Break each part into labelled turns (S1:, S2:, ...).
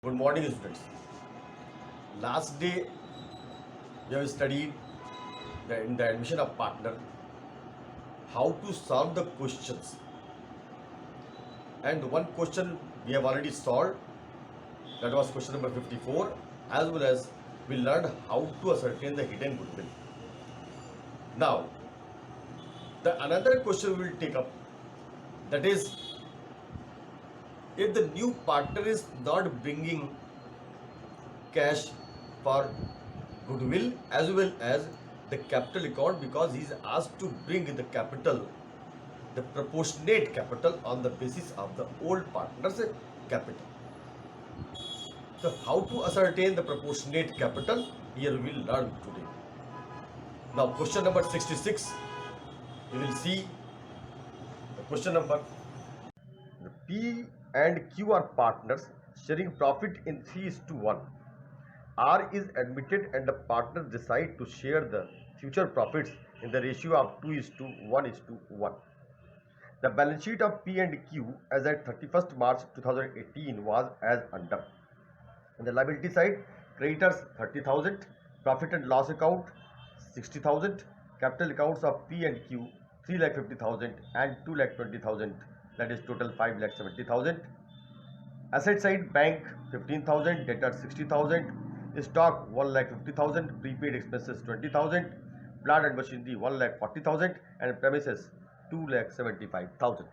S1: Good morning, students. Last day we have studied in the admission of partner how to solve the questions. And one question we have already solved, that was question number 54, as well as we learned how to ascertain the hidden goodwill. Now, the another question we will take up, that is, if the new partner is not bringing cash for goodwill as well as the capital account, because he is asked to bring the capital, the proportionate capital on the basis of the old partner's capital. So how to ascertain the proportionate capital, here we will learn today. Now question number 66, we will see the question number. The P and Q are partners sharing profit in 3:1. R is admitted and the partners decide to share the future profits in the ratio of 2:1:1. The balance sheet of P and Q as at 31st March 2018 was as under. On the liability side, creditors 30,000, profit and loss account 60,000, capital accounts of P and Q 3,50,000 and 2,20,000, that is total 5,70,000. Asset side, bank 15,000, debtors 60,000, stock 1,50,000, prepaid expenses 20,000, plant and machinery 1,40,000 and premises 2,75,000.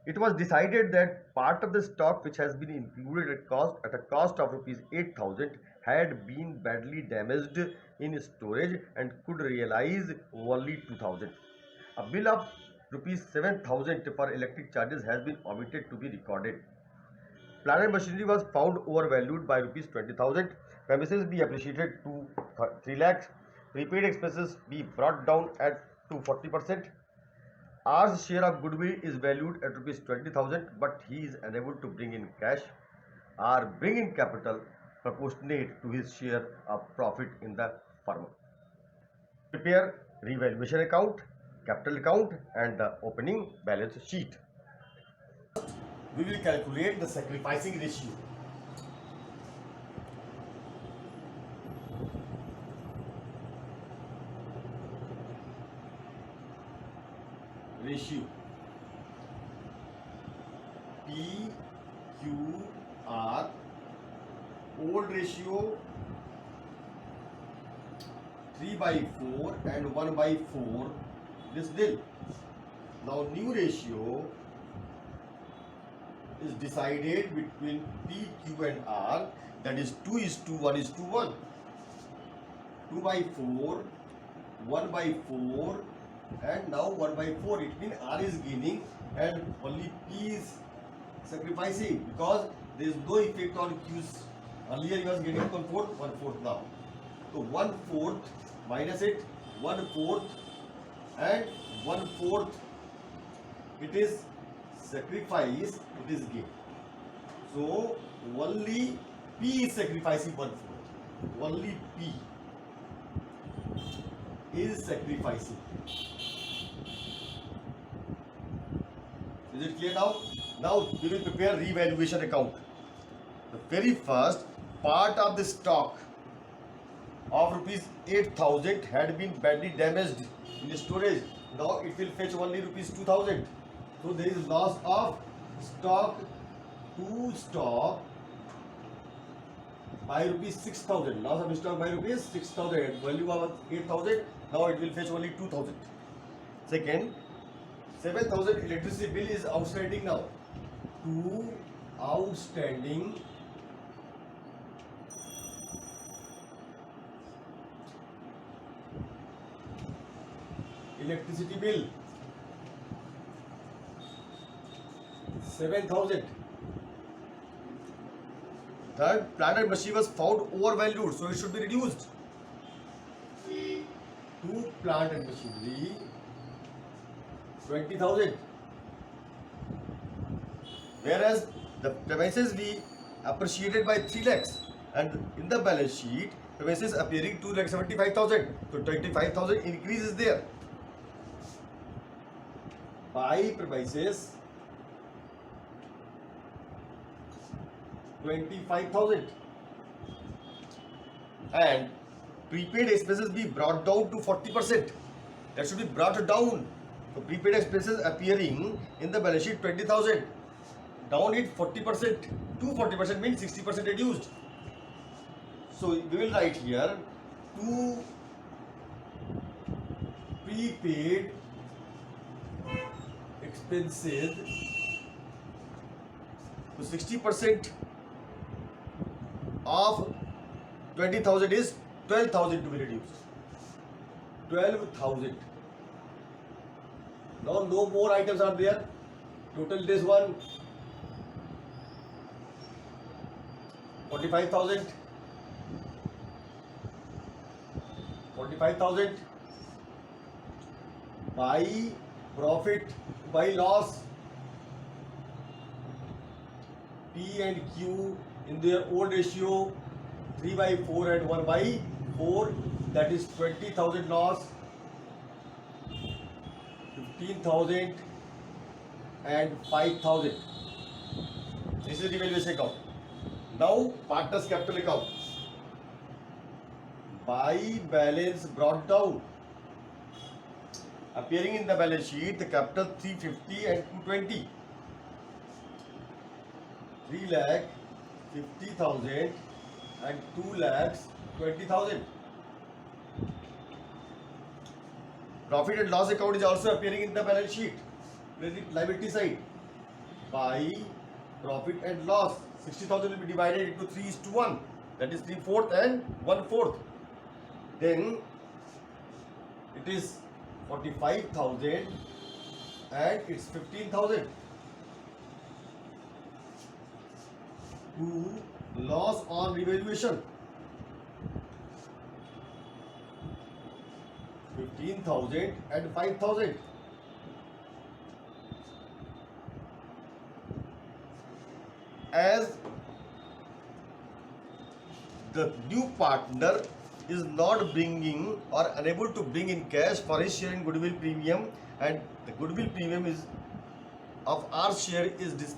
S1: It was decided that part of the stock which has been included at a cost of rupees 8,000 had been badly damaged in storage and could realize only 2,000. A bill of rupees 7,000 for electric charges has been omitted to be recorded. Plant and machinery was found overvalued by rupees 20,000. Premises be appreciated to 3 lakhs. Prepaid expenses be brought down to 40%. R's share of goodwill is valued at rupees 20,000, but he is unable to bring in cash. R bring in capital proportionate to his share of profit in the firm. Prepare revaluation account, capital account and the opening balance sheet. We will calculate the sacrificing ratio. P, Q, R, old ratio 3/4 and 1/4, this nil. Now new ratio is decided between P, Q and R, that is 2:1:1. 2/4, 1/4 and now 1/4. It means R is gaining and only P is sacrificing, because there is no effect on Q's. Earlier he was getting 1/4, 1/4 now. So 1/4 minus it, 1/4 and 1/4, it is sacrifice, it is gain. So only P is sacrificing 1/4. Only P is sacrificing. Is it clear now? Now we will prepare revaluation account. The very first part of the stock of rupees 8,000 had been badly damaged in storage. Now it will fetch only rupees 2,000. So there is loss of stock to stock by rupees 6,000. Loss of stock by rupees 6,000. Value of 8,000. Now it will fetch only 2,000. Second, 7,000 electricity bill is outstanding now. 2 outstanding electricity bill, 7,000. Third, plant and machine was found overvalued, so it should be reduced. 2 plant and machinery, 20,000. Whereas the premises we appreciated by 3 lakhs, and in the balance sheet premises appearing 2,75,000. So 25,000 increase is there. By premises 25,000, and prepaid expenses be brought down to 40%. That should be brought down. So prepaid expenses appearing in the balance sheet 20,000, down it 40% to 40% means 60% reduced. So we will write here two prepaid expenses. So 60% of 20,000 is 12,000 to be reduced. 12,000. Now no more items are there. Total this one 45,000. 45,000 by profit by loss, P and Q in their old ratio 3/4 and 1/4, that is 20,000 loss, 15,000 and 5,000. This is the revaluation account. Now partners capital account. By balance brought down, appearing in the balance sheet the capital 350 and 220. 3,50,000 and 2,20,000. Profit and loss account is also appearing in the balance sheet, liability side. By profit and loss, 60,000 will be divided into 3:1. That is 3/4 and 1/4. Then it is 45,000 and it's 15,000. To loss on revaluation, 15,000 and 5,000. As the new partner is not bringing or unable to bring in cash for his share in goodwill premium, and the goodwill premium is of our share is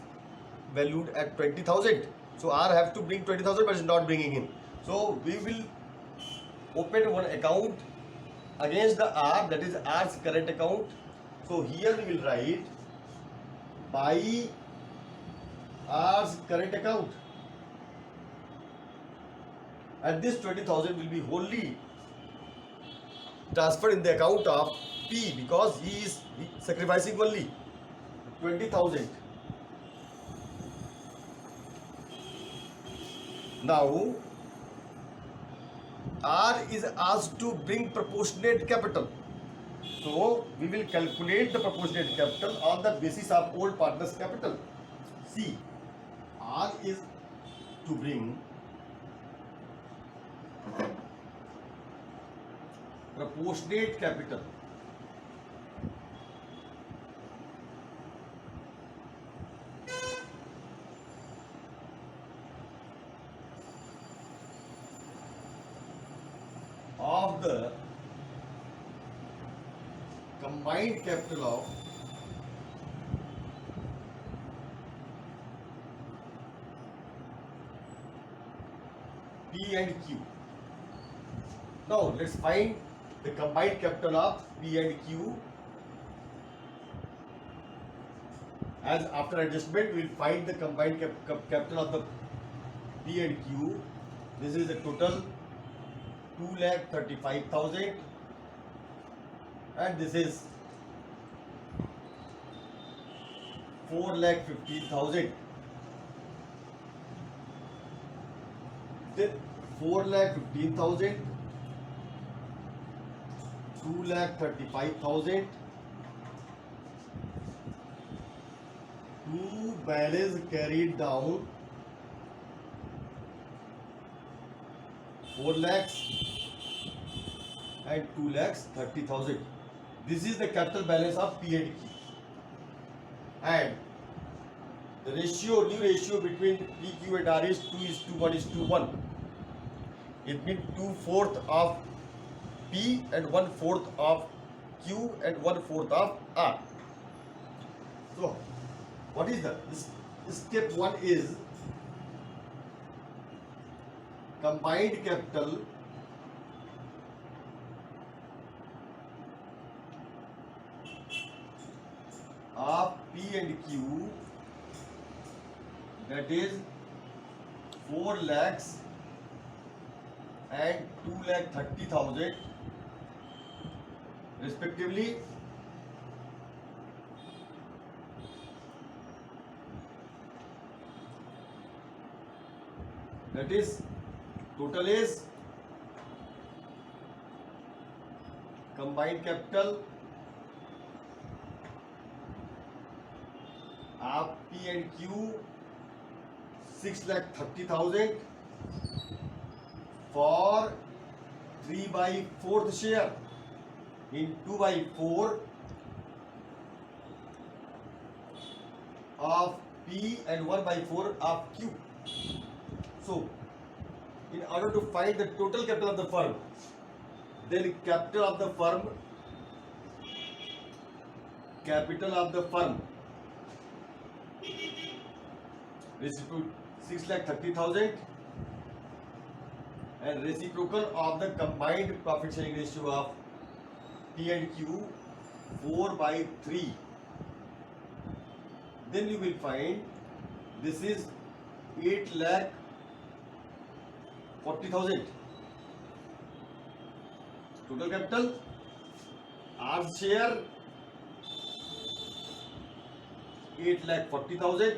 S1: valued at 20,000. So R have to bring 20,000 but is not bringing in. So we will open one account against the R, that is R's current account. So here we will write by R's current account, and this 20,000 will be wholly transferred in the account of P because he is sacrificing only 20,000. Now R is asked to bring proportionate capital. So we will calculate the proportionate capital on the basis of old partner's capital. See, R is to bring proportionate capital. Of the combined capital of P and Q. Now let's find the combined capital of P and Q. As after adjustment we will find the combined capital of the P and Q. This is the total 2,35,000 and this is 4,15,000. Then 4,15,000, 2,35,000 to balance carried down 4 lakhs and 2,30,000. This is the capital balance of P and Q. And the ratio, new ratio between PQ and R is 2:1:1. It means 2/4 of P and 1/4 of Q and 1/4 of R. So, what is the step 1 is combined capital of P and Q, that is 4 lakhs and 2,30,000 respectively, that is total is combined capital of P and Q 6,30,000 for 3/4 share in 2/4 of P and 1/4 of Q. So, in order to find the total capital of the firm, then capital of the firm reciprocal 6,30,000 and reciprocal of the combined profit sharing ratio of P and Q 4/3. Then you will find this is 8,40,000 total capital. Our share 8,40,000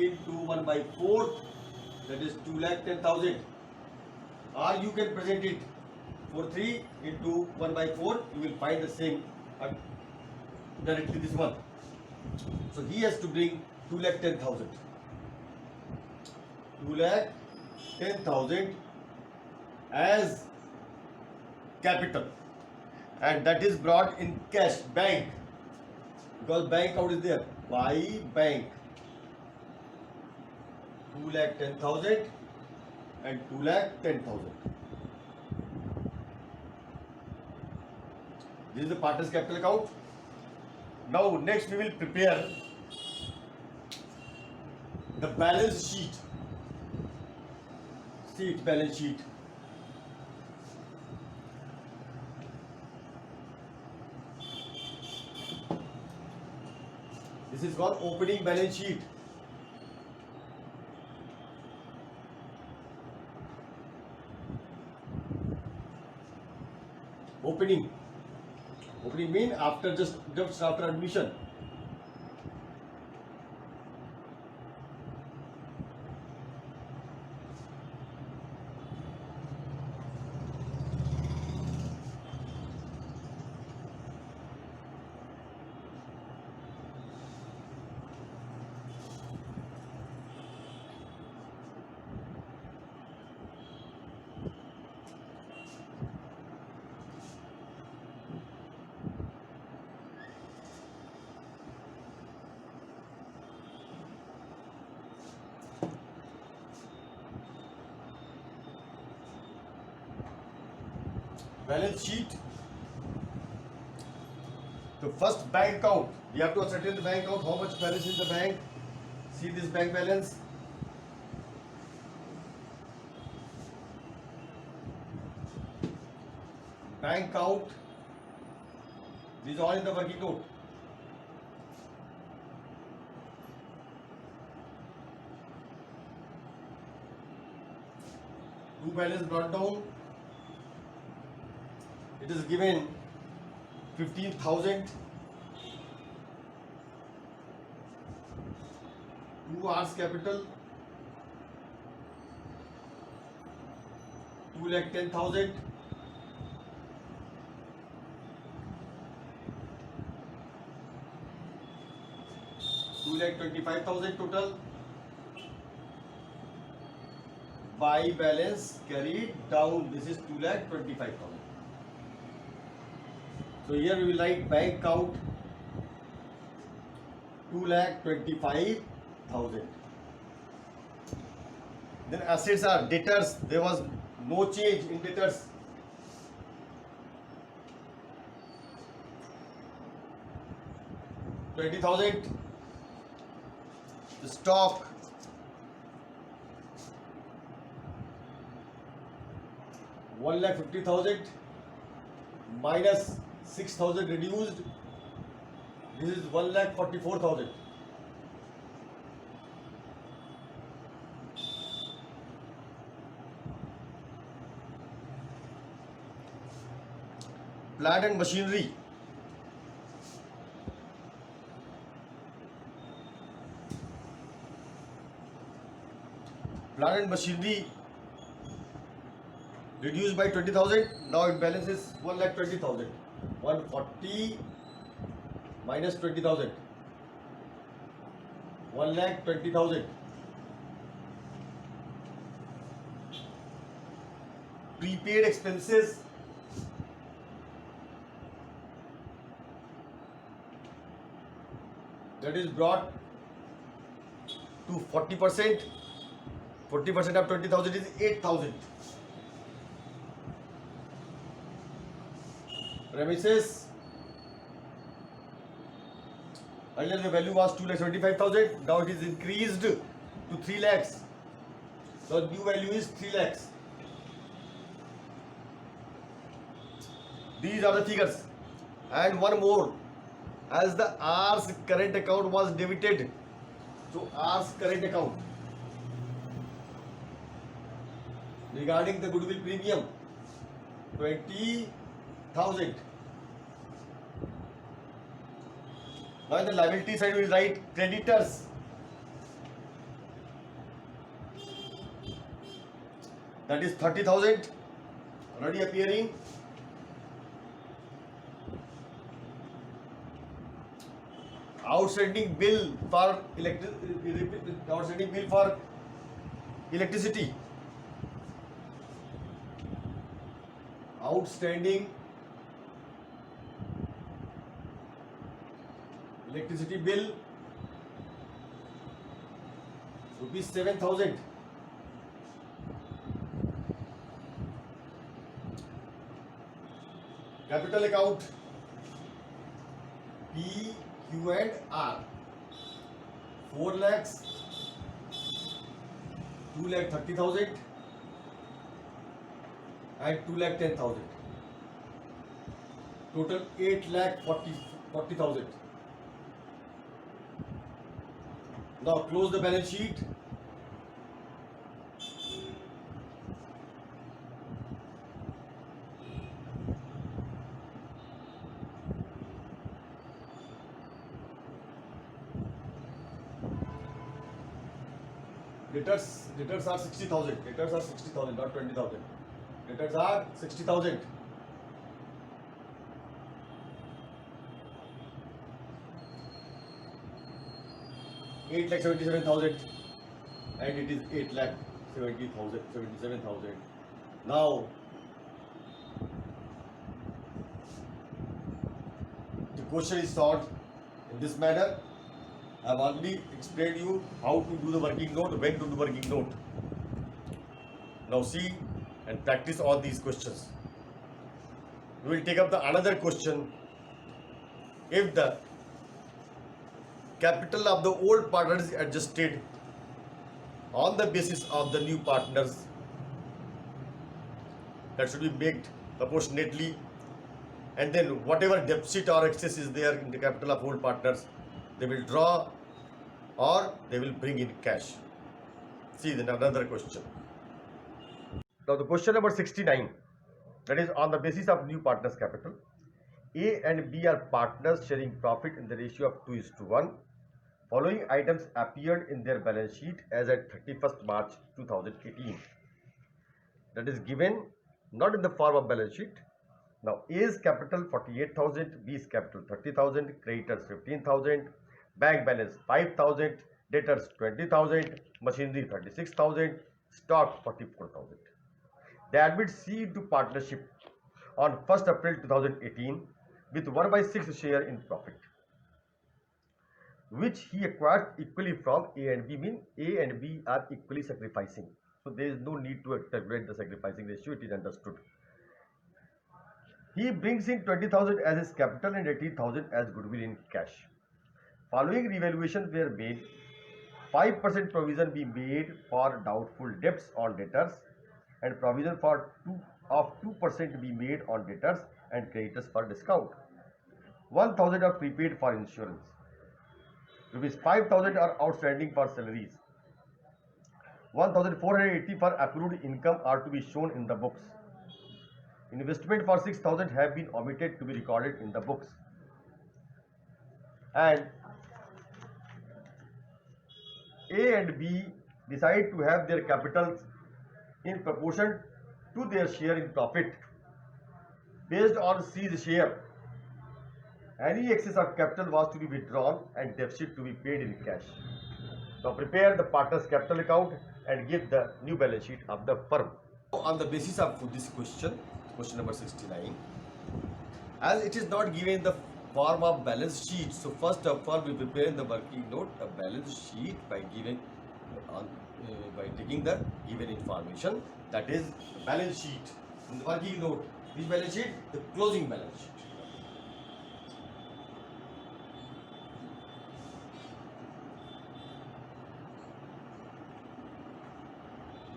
S1: into 1/4, that is 2,10,000. Or you can present it for 3 into 1/4, you will find the same directly this one. So he has to bring 2,10,000. 2,10,000 as capital, and that is brought in cash, bank, because bank account is there. By bank, 2,10,000 and 2,10,000. This is the partner's capital account. Now next we will prepare the balance sheet. Balance sheet. This is called opening balance sheet. Opening mean after just after admission. Balance sheet. The first bank account, we have to ascertain the bank account, how much balance in the bank. See this bank balance. Bank account, these are all in the working note. Two balance brought down. It is given 15,000. 2 hours capital, 2,10,000. 2,25,000 total. By balance carried down, this is 2,25,000. So here we will write bank account 2,25,000. Then assets are debtors. There was no change in debtors. $20,000. The stock 1,50,000 minus 6,000 reduced. This is 1,44,000. Plant and machinery. Plant and machinery reduced by 20,000. Now it balances 1,20,000. 140 minus 20,000. 1,20,000. Prepaid expenses. That is brought to 40%. 40% of 20,000 is 8,000. Premises. Earlier the value was 2,75,000. Now it is increased to 3 lakhs. So new value is 3 lakhs. These are the figures. And one more. As the R's current account was debited, so R's current account regarding the goodwill premium 20,000. Now in the liability side we will write creditors. That is 30,000 already appearing. Outstanding bill for electricity. Outstanding electricity bill rupees 7,000. Capital account P, Q and R 4 lakhs, 2,30,000 and 2,10,000. Total 8,40,000. Now close the balance sheet. Debtors are 60,000. Debtors are 60,000, not 20,000. Debtors are 60,000. Eight lakh 77,000, and it is 8,70,000, 77,000. Now the question is solved in this manner. I have already explained you how to do the working note, when to do the working note. Now see and practice all these questions. We will take up the another question. If the capital of the old partner is adjusted on the basis of the new partners, that should be made proportionately, and then whatever deficit or excess is there in the capital of old partners, they will draw or they will bring in cash. See then another question. Now the question number 69, that is on the basis of new partners capital. A and B are partners sharing profit in the ratio of 2:1. Following items appeared in their balance sheet as at 31st March 2018. That is given not in the form of balance sheet. Now A's capital 48,000, B's capital 30,000, creditors 15,000, bank balance 5,000, debtors 20,000, machinery 36,000, stock 44,000. They admit C into partnership on 1st April 2018 with 1/6 share in profit, which he acquired equally from A and B. Mean A and B are equally sacrificing. So there is no need to calculate the sacrificing ratio, it is understood. He brings in 20,000 as his capital and 18,000 as goodwill in cash. Following revaluations were made, 5% provision be made for doubtful debts on debtors and provision for of 2% to be made on debtors and creditors for discount. 1,000 are prepaid for insurance. Rupees 5,000 are outstanding for salaries. 1,480 for accrued income are to be shown in the books. Investment for 6,000 have been omitted to be recorded in the books. And A and B decide to have their capitals in proportion to their share in profit. Based on C's share, any excess of capital was to be withdrawn and deficit to be paid in cash. Now prepare the partner's capital account and give the new balance sheet of the firm. On the basis of this question number 69, as it is not given in the form of balance sheet, so first of all we prepare in the working note a balance sheet by taking the given information, that is balance sheet. In the working note, which balance sheet? The closing balance sheet.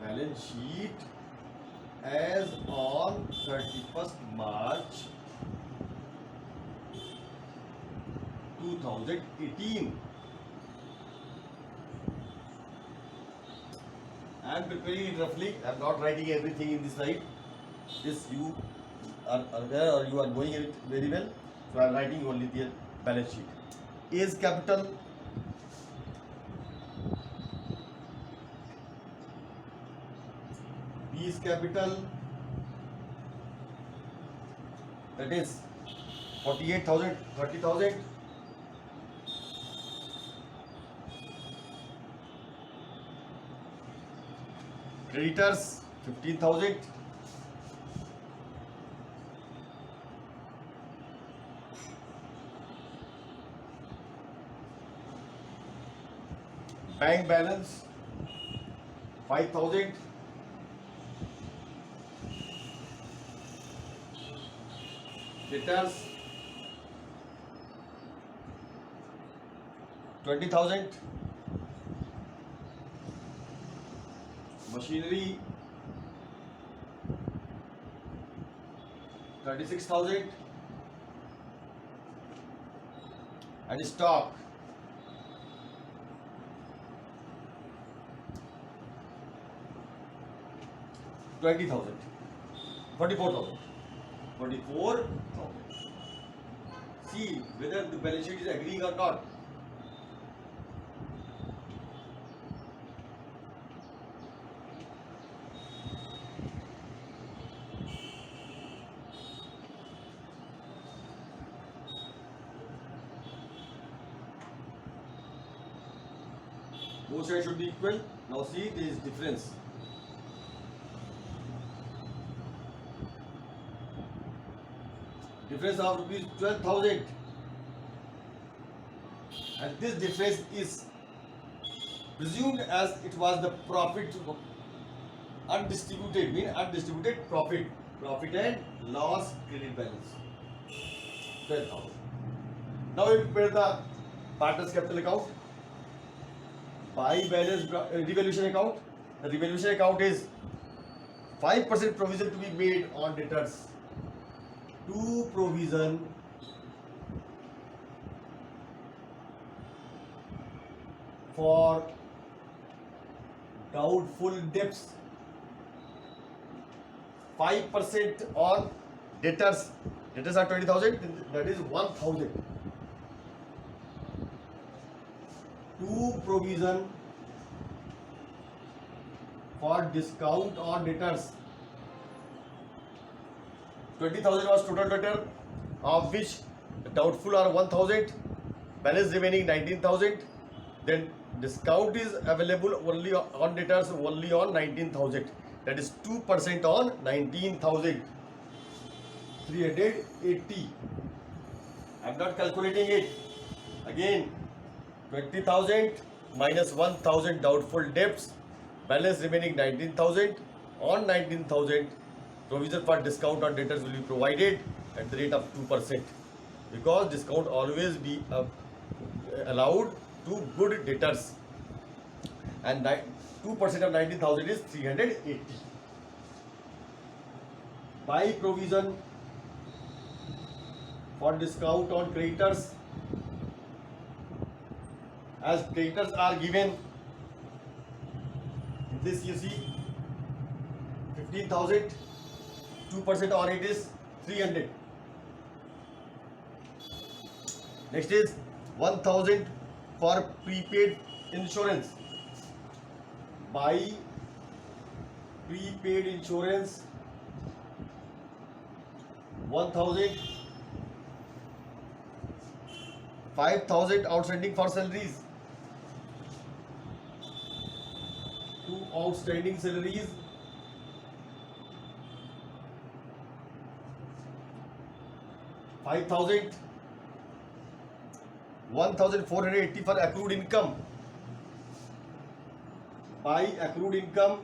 S1: Balance sheet as on 31st March 2018. I am preparing it roughly. I am not writing everything in this slide. This you are aware or you are knowing it very well. So I am writing only the balance sheet. A is capital. B is capital. That is 48,000, 30,000. Creditors 15,000. Bank balance 5,000. Debtors 20,000. Machinery 36,000. And stock 20,000. 44,000. 44,000. See whether the balance sheet is agreeing or not. Both sides should be equal. Now see, there is difference. Difference of rupees 12,000, and this difference is presumed as it was the profit undistributed, mean undistributed profit and loss credit balance 12,000. Now we prepare the partner's capital account by balance revaluation account. The revaluation account is 5% provision to be made on debtors. 2 provision for doubtful debts. 5% on debtors. Debtors are 20,000. That is 1,000. 2 provision for discount on debtors. 20,000 was total debtor, of which doubtful are 1,000, balance remaining 19,000. Then discount is available only on debtors, only on 19,000. That is 2% on 19,000. 380. I am not calculating it. Again, 20,000 minus 1,000 doubtful debts, balance remaining 19,000. On 19,000, provision for discount on debtors will be provided at the rate of 2%, because discount always be allowed to good debtors, and 2% of 19,000 is 380. by provision for discount on creditors, as creditors are given in this, you see 15,000, 2% on it is 300. Next is 1,000 for prepaid insurance. Buy prepaid insurance 1,000. 5,000 outstanding for salaries. 2 outstanding salaries. 5,000. 1,480 for accrued income. By accrued income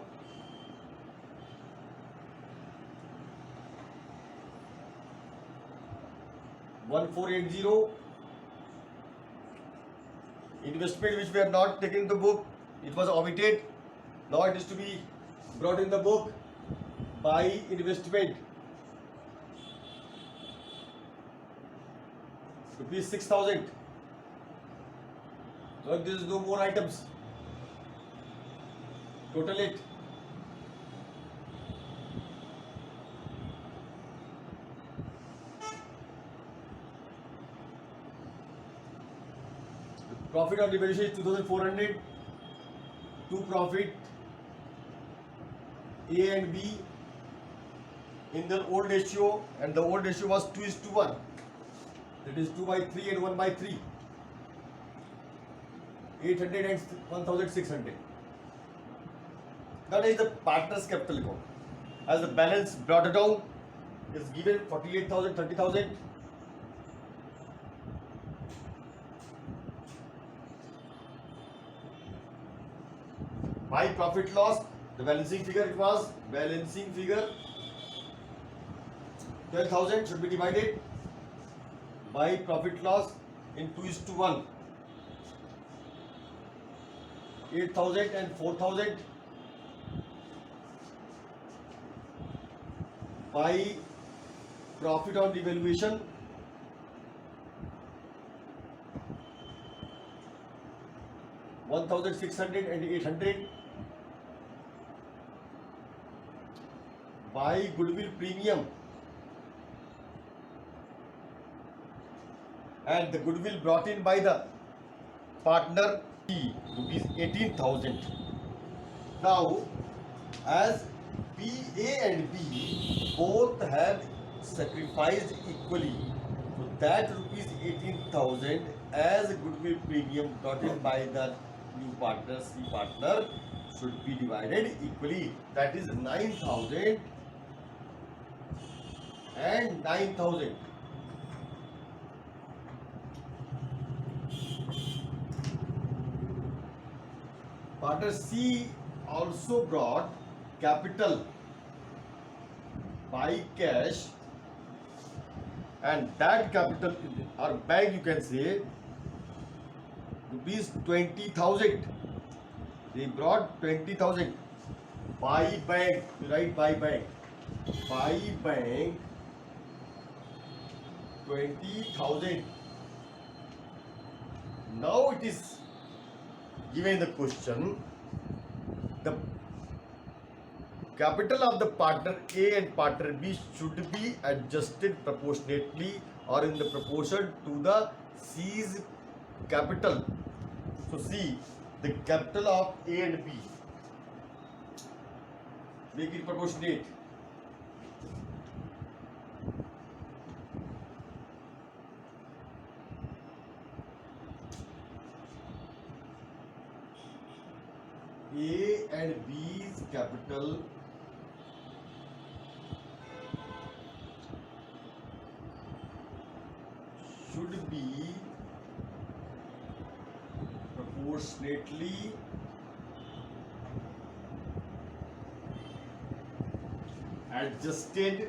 S1: 1,480. Investment which we have not taken in the book, it was omitted. Now it is to be brought in the book. By investment rupees 6,000. So there is no more items. Total it. Profit on devaluation is 2,400. To profit A and B in the old ratio, and the old ratio was 2:1. That is 2/3 and 1/3. 800 and 1,600. That is the partner's capital account. As the balance brought down is given 48,000, 30,000. By profit loss, the balancing figure, it was balancing figure 12,000 should be divided by profit loss in 2:1. 8,000 and 4,000 by profit on devaluation 1,600 and 800 by goodwill premium, and the goodwill brought in by the partner rupees 18,000. Now, as B, A and B both had sacrificed equally, so that rupees 18,000 as goodwill premium brought in by the new partner, C partner, should be divided equally. That is 9,000 and 9,000. Partner C also brought capital by cash, and that capital or bank, you can say rupees 20,000. They brought 20,000 by bank. You write by bank. By bank 20,000. Now it is given the question, the capital of the partner A and partner B should be adjusted proportionately or in the proportion to the C's capital. So see, the capital of A and B, make it proportionate. A and B's capital should be proportionately adjusted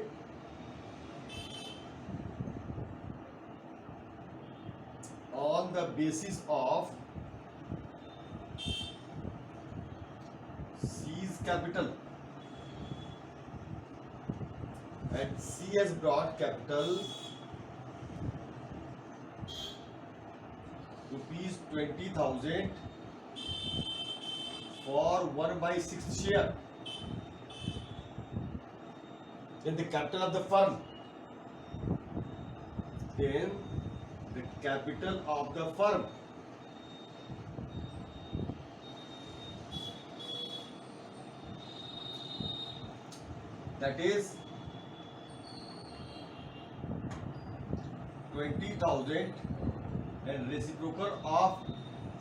S1: on the basis of C's capital and C has brought capital rupees 20,000 for 1/6 share in the capital of the firm. Then the capital of the firm, that is 20,000 and reciprocal of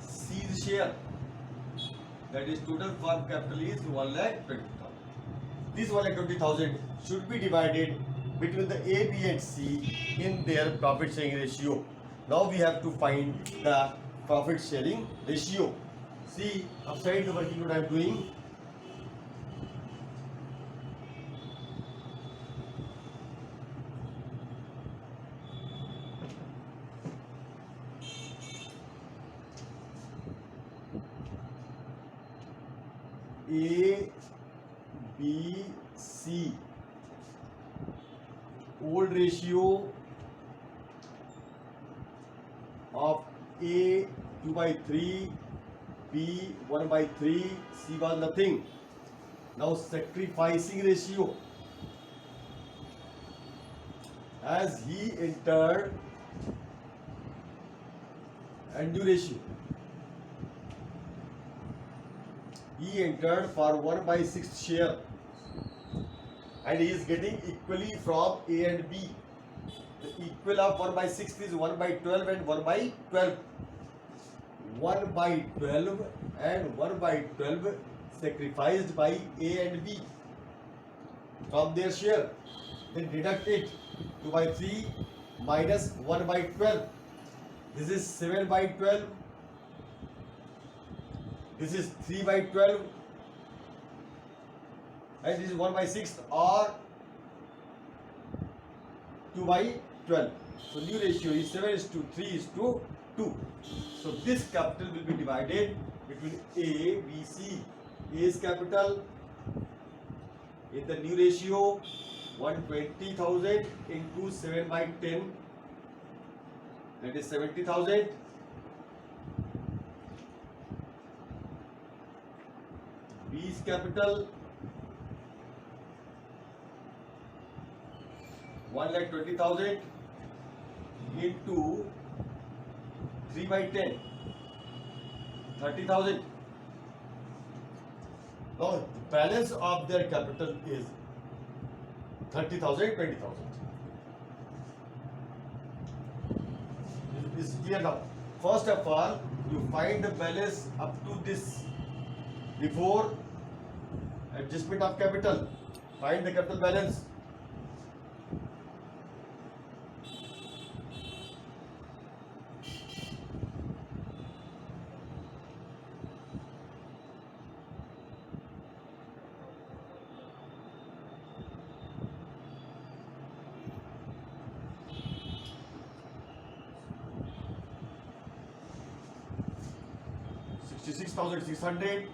S1: C's share, that is total firm capital is 1,20,000. This 1,20,000 should be divided between the A, B and C in their profit sharing ratio. Now we have to find the profit sharing ratio. See, upside the working note I am doing. A, B, C. Old ratio of A 2/3, B 1/3, C was nothing. Now sacrificing ratio, as he entered undo ratio. He entered for 1/6 share and he is getting equally from A and B. The equal of 1/6 is 1/12 and 1/12. 1/12 and 1/12 sacrificed by A and B from their share. Then deduct it. 2/3 minus 1/12. This is 7/12. This is 3/12. And this is 1/6 or 2/12. So new ratio is 7:3:2. So this capital will be divided between A, B, C. A's capital in the new ratio 120,000 into 7/10, that is 70,000. B's capital 1,20,000 into 3/10, 30,000. Now the balance of their capital is 30,000, 20,000. This is clear now. First of all, you find the balance up to this before adjustment of capital. Find the capital balance. $66,600,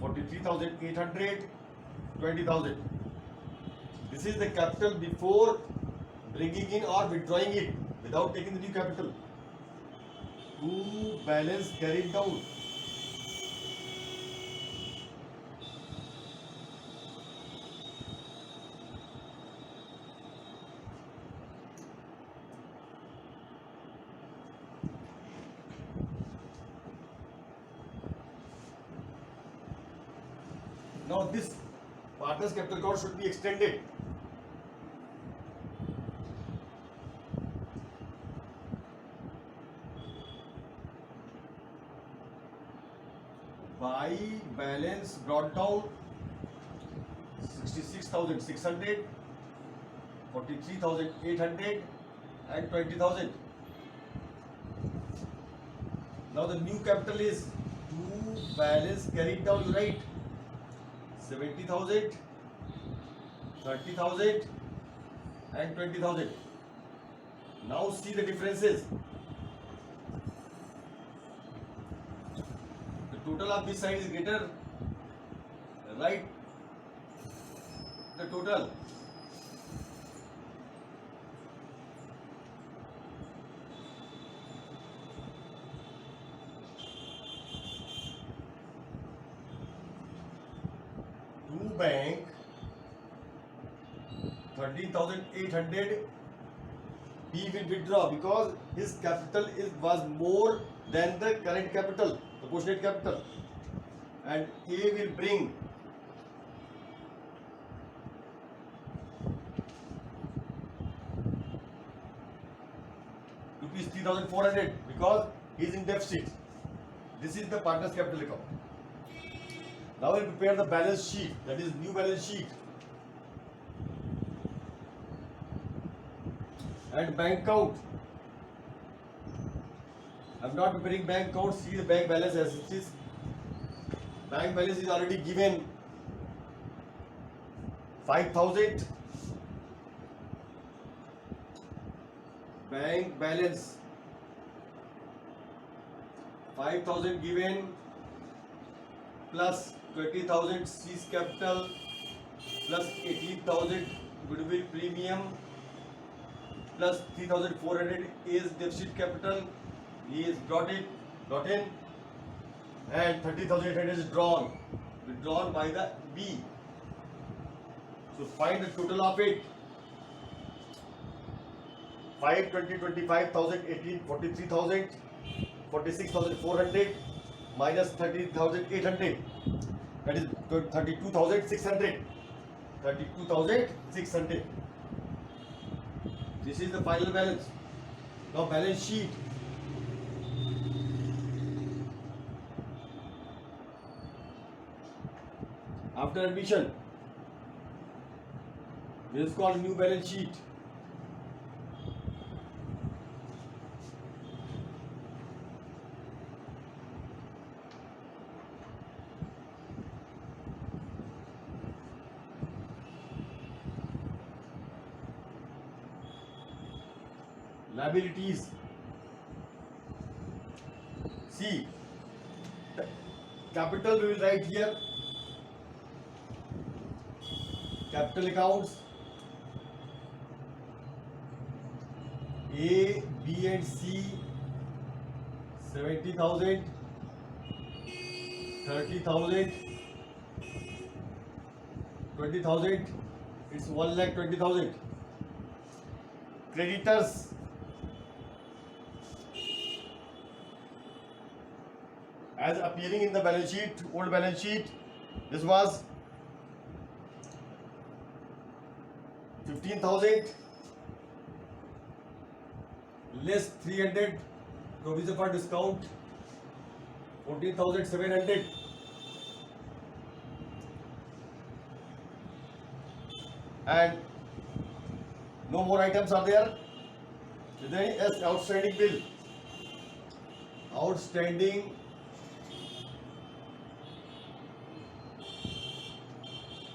S1: 43,800, 20,000. This is the capital before bringing in or withdrawing it without taking the new capital. To balance carried down. Now this partner's capital account should be extended. By balance brought down 66,600, 43,800 and 20,000. Now the new capital is to balance carried down, you write 70,000, 30,000 and 20,000. Now see the differences. The total of this side is greater. Write the total to bank 13,800, he will withdraw because his capital was more than the current capital, the proportionate capital, and A will bring rupees 3,400 because he is in deficit. This is the partner's capital account. Now we'll prepare the balance sheet, that is new balance sheet. And bank account. I'm not preparing bank account, see the bank balance as it is. Bank balance is already given 5,000. Bank balance 5,000 given plus 20,000 cease capital plus 18,000 goodwill premium plus 3,400 is deficit capital. He is brought in, and 30,800 is withdrawn by the B. So find the total of it. 5, 20, 25,000, 18, 43,000, 46,400 minus 30,800. That is 32,600. 32,600. This is the final balance. Now balance sheet. After admission, this is called new balance sheet. Liabilities. See, the capital we will write here. Capital accounts A, B and C 70,000, 30,000, 20,000. It's 1,20,000. Creditors. As appearing in the balance sheet, old balance sheet, this was 15,000 less 300 provision for discount 14,700. And no more items are there. Is there any outstanding bill? Outstanding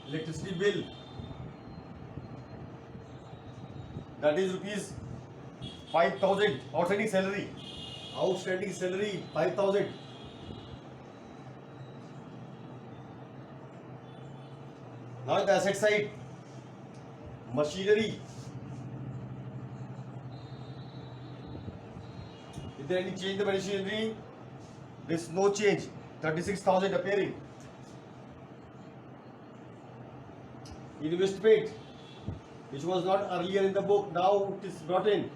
S1: electricity bill, that is rupees 5,000. Outstanding salary 5,000. Now the asset side, machinery. Is there any change in the machinery? There is no change. 36,000 appearing. Investment, which was not earlier in the book, now it is brought in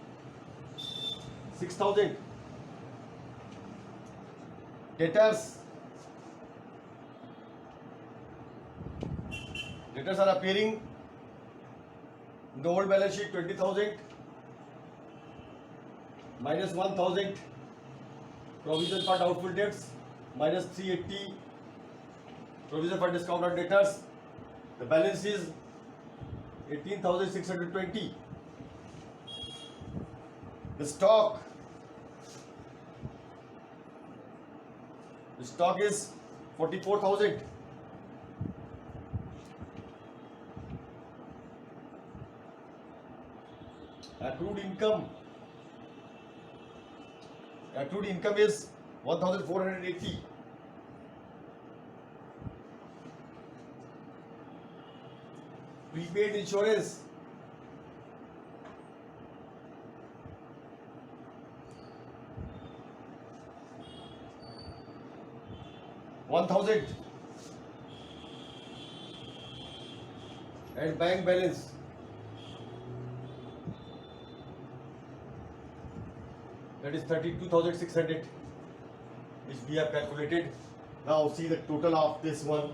S1: 6,000. Debtors are appearing in the old balance sheet 20,000 minus 1,000 provision for doubtful debts minus 380 provision for discount on debtors. The balance is 18,620. The stock is 44,000. Accrued income is 1,480. Prepaid insurance $1,000. and bank balance. That is 32,600, which we have calculated. Now see the total of this one.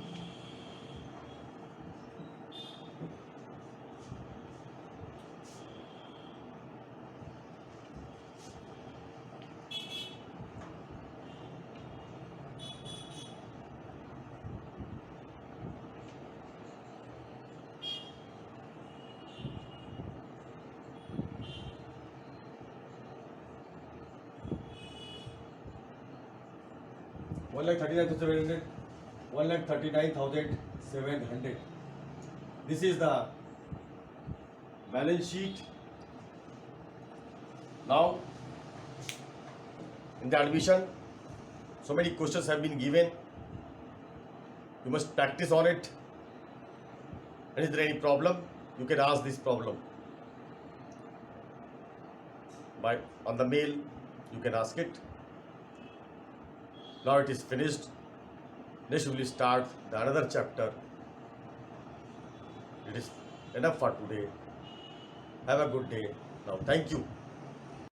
S1: One lakh 39,700, 1,39,700. This is the balance sheet. Now, in the admission, so many questions have been given. You must practice on it. And is there any problem? You can ask this problem on the mail. You can ask it. Now it is finished. Next we will start the another chapter. It is enough for today. Have a good day. Now thank you.